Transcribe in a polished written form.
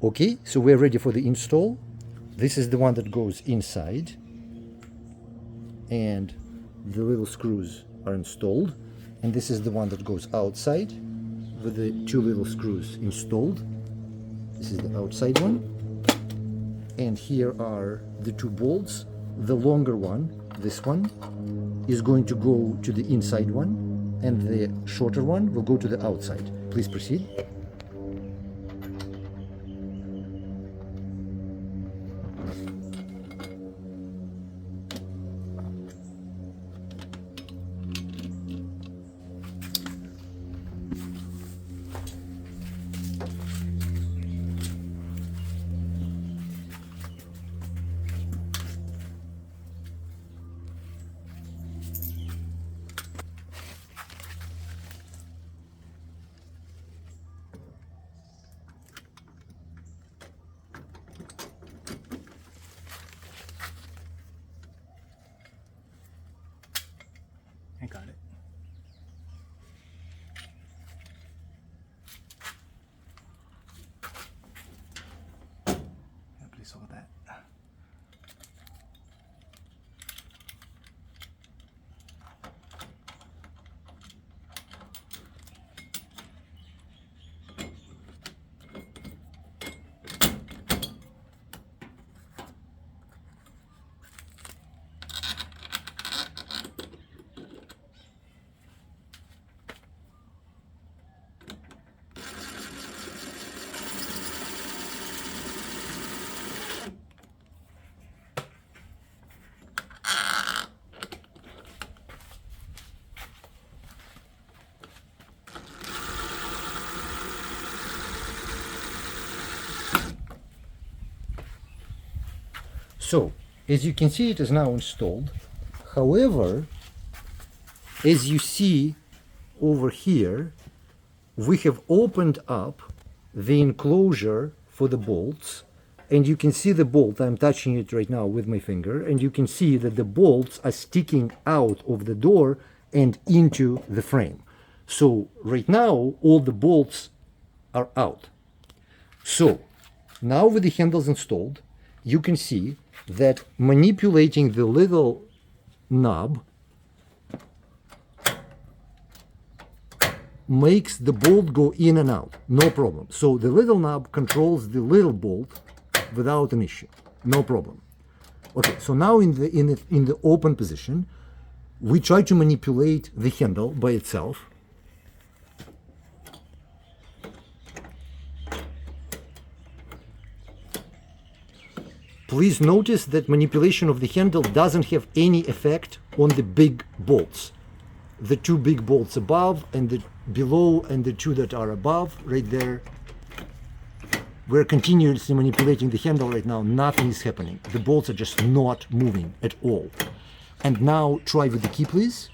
Okay, so we're ready for the install. This is the one that goes inside, and the little screws are installed. And this is the one that goes outside with the two little screws installed. This is the outside one. And here are the two bolts. The longer one, this one, is going to go to the inside one, and the shorter one will go to the outside. Please proceed. I got it. Yeah, please hold that. So, as you can see, it is now installed. However, as you see over here, we have opened up the enclosure for the bolts, and you can see the bolt. I'm touching it right now with my finger, and you can see that the bolts are sticking out of the door and into the frame. So right now, all the bolts are out. So now with the handles installed, you can see that manipulating the little knob makes the bolt go in and out, no problem. So the little knob controls the little bolt without an issue, no problem. Okay, so now in the open position, we try to manipulate the handle by itself. Please notice that manipulation of the handle doesn't have any effect on the big bolts. The two big bolts above and the below and the two that are above, right there. We're continuously manipulating the handle right now. Nothing is happening. The bolts are just not moving at all. And now try with the key, please.